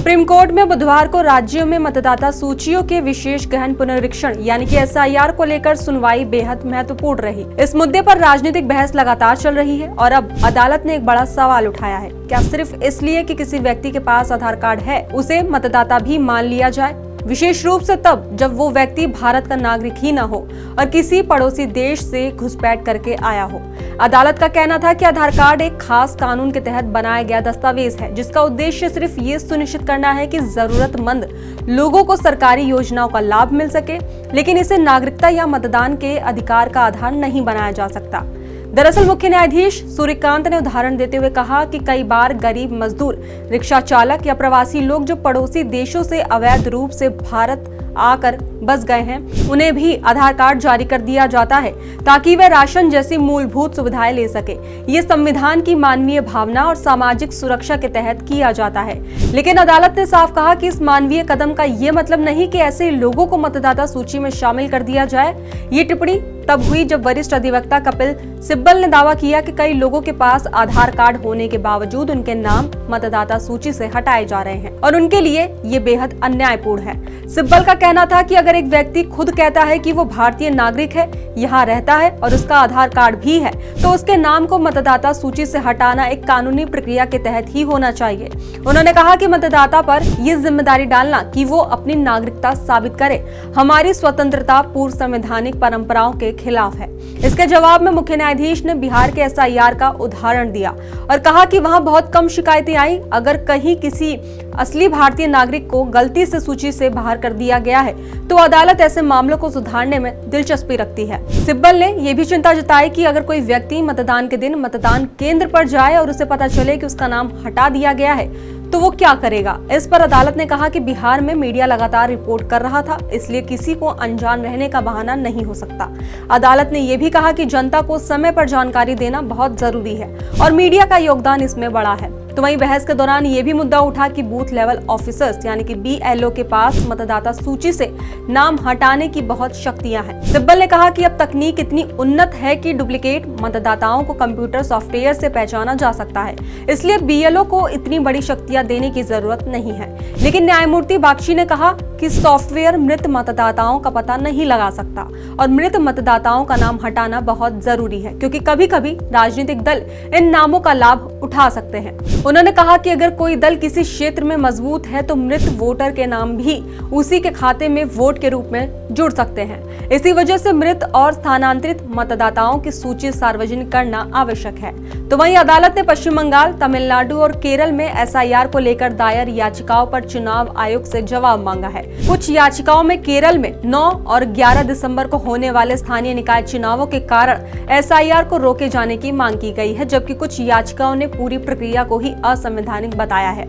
Supreme court में बुधवार को राज्यों में मतदाता सूचियों के विशेष गहन पुनरीक्षण यानी कि एसआईआर को लेकर सुनवाई बेहद महत्वपूर्ण रही। इस मुद्दे पर राजनीतिक बहस लगातार चल रही है और अब अदालत ने एक बड़ा सवाल उठाया है। क्या सिर्फ इसलिए कि किसी व्यक्ति के पास आधार कार्ड है उसे मतदाता भी मान लिया जाए, विशेष रूप से तब जब वो व्यक्ति भारत का नागरिक ही न हो और किसी पड़ोसी देश से घुसपैठ करके आया हो। अदालत का कहना था कि आधार कार्ड एक खास कानून के तहत बनाया गया दस्तावेज है जिसका उद्देश्य सिर्फ ये सुनिश्चित करना है कि जरूरतमंद लोगों को सरकारी योजनाओं का लाभ मिल सके, लेकिन इसे नागरिकता या मतदान के अधिकार का आधार नहीं बनाया जा सकता। दरअसल मुख्य न्यायाधीश सूर्यकांत ने उदाहरण देते हुए कहा कि कई बार गरीब मजदूर, रिक्शा चालक या प्रवासी लोग जो पड़ोसी देशों से अवैध रूप से भारत आकर बस गए हैं, उन्हें भी आधार कार्ड जारी कर दिया जाता है ताकि वे राशन जैसी मूलभूत सुविधाएं ले सके। ये संविधान की मानवीय भावना और सामाजिक सुरक्षा के तहत किया जाता है। लेकिन अदालत ने साफ कहा कि इस मानवीय कदम का ये मतलब नहीं कि ऐसे लोगों को मतदाता सूची में शामिल कर दिया जाए। ये टिप्पणी तब हुई जब वरिष्ठ अधिवक्ता कपिल सिब्बल ने दावा किया कि कई लोगों के पास आधार कार्ड होने के बावजूद उनके नाम मतदाता सूची से हटाए जा रहे हैं और उनके लिए ये बेहद अन्यायपूर्ण है। सिब्बल का कहना था कि अगर एक व्यक्ति खुद कहता है कि वो भारतीय नागरिक है, यहाँ रहता है और उसका आधार कार्ड भी है, तो उसके नाम को मतदाता सूची से हटाना एक कानूनी प्रक्रिया के तहत ही होना चाहिए। उन्होंने कहा कि मतदाता पर ये जिम्मेदारी डालना कि वो अपनी नागरिकता साबित करे हमारी स्वतंत्रता पूर्व संवैधानिक परंपराओं के खिलाफ है। इसके जवाब में मुख्य न्यायाधीश ने बिहार के एसआईआर का उदाहरण दिया और कहा कि वहां बहुत कम शिकायतें आई। अगर कहीं किसी असली भारतीय नागरिक को गलती से सूची से बाहर कर दिया गया है तो अदालत ऐसे मामलों को सुधारने में दिलचस्पी रखती है। सिब्बल ने यह भी चिंता जताई कि अगर कोई व्यक्ति मतदान के दिन मतदान केंद्र पर जाए और उसे पता चले कि उसका नाम हटा दिया गया है तो वो क्या करेगा। इस पर अदालत ने कहा कि बिहार में मीडिया लगातार रिपोर्ट कर रहा था, इसलिए किसी को अनजान रहने का बहाना नहीं हो सकता। अदालत ने यह भी कहा कि जनता को समय पर जानकारी देना बहुत जरूरी है और मीडिया का योगदान इसमें बड़ा है। तो वहीं बहस के दौरान ये भी मुद्दा उठा कि बूथ लेवल ऑफिसर्स यानी कि बीएलओ के पास मतदाता सूची से नाम हटाने की बहुत शक्तियां हैं। सिब्बल ने कहा कि अब तकनीक इतनी उन्नत है कि डुप्लीकेट मतदाताओं को कंप्यूटर सॉफ्टवेयर से पहचाना जा सकता है, इसलिए बीएलओ को इतनी बड़ी शक्तियां देने की जरूरत नहीं है। लेकिन न्यायमूर्ति बागची ने कहा कि सॉफ्टवेयर मृत मतदाताओं का पता नहीं लगा सकता और मृत मतदाताओं का नाम हटाना बहुत जरूरी है क्योंकि कभी कभी राजनीतिक दल इन नामों का लाभ उठा सकते हैं। उन्होंने कहा कि अगर कोई दल किसी क्षेत्र में मजबूत है तो मृत वोटर के नाम भी उसी के खाते में वोट के रूप में जुड़ सकते हैं। इसी वजह से मृत और स्थानांतरित मतदाताओं की सूची सार्वजनिक करना आवश्यक है। तो वहीं अदालत ने पश्चिम बंगाल, तमिलनाडु और केरल में एसआईआर को लेकर दायर याचिकाओं पर चुनाव आयोग से जवाब मांगा है। कुछ याचिकाओं में केरल में 9 और 11 दिसंबर को होने वाले स्थानीय निकाय चुनावों के कारण एसआईआर को रोके जाने की मांग की गई है, जबकि कुछ याचिकाओं ने पूरी प्रक्रिया को ही असंवैधानिक बताया है।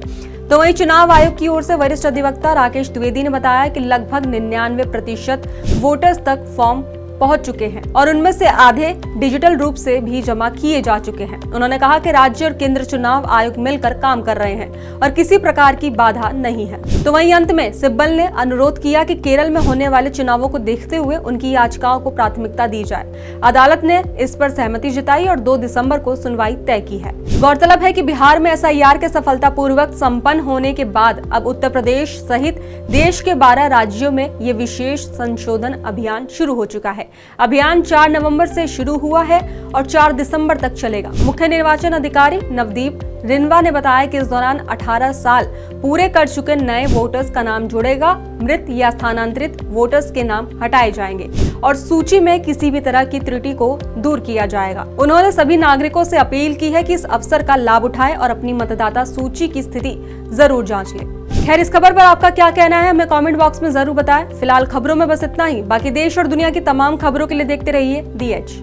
तो वहीं चुनाव आयोग की ओर से वरिष्ठ अधिवक्ता राकेश द्विवेदी ने बताया कि लगभग 99% वोटर्स तक फॉर्म पहुंच चुके हैं और उनमें से आधे डिजिटल रूप से भी जमा किए जा चुके हैं। उन्होंने कहा कि राज्य और केंद्र चुनाव आयोग मिलकर काम कर रहे हैं और किसी प्रकार की बाधा नहीं है। तो वहीं अंत में सिब्बल ने अनुरोध किया कि केरल में होने वाले चुनावों को देखते हुए उनकी याचिकाओं को प्राथमिकता दी जाए। अदालत ने इस पर सहमति जताई और 2 दिसंबर को सुनवाई तय की है। गौरतलब है कि बिहार में एसआईआर के सफलतापूर्वक संपन्न होने के बाद अब उत्तर प्रदेश सहित देश के 12 राज्यों में ये विशेष संशोधन अभियान शुरू हो चुका है। अभियान 4 नवंबर से शुरू हुआ है और 4 दिसंबर तक चलेगा। मुख्य निर्वाचन अधिकारी नवदीप रिनवा ने बताया कि इस दौरान 18 साल पूरे कर चुके नए वोटर्स का नाम जुड़ेगा, मृत या स्थानांतरित वोटर्स के नाम हटाए जाएंगे और सूची में किसी भी तरह की त्रुटि को दूर किया जाएगा। उन्होंने सभी नागरिकों से अपील की है कि इस अवसर का लाभ उठाएं और अपनी मतदाता सूची की स्थिति जरूर जांच लें। खैर, इस खबर पर आपका क्या कहना है हमें कमेंट बॉक्स में जरूर बताएं। फिलहाल खबरों में बस इतना ही। बाकी देश और दुनिया की तमाम खबरों के लिए देखते रहिए दी एज।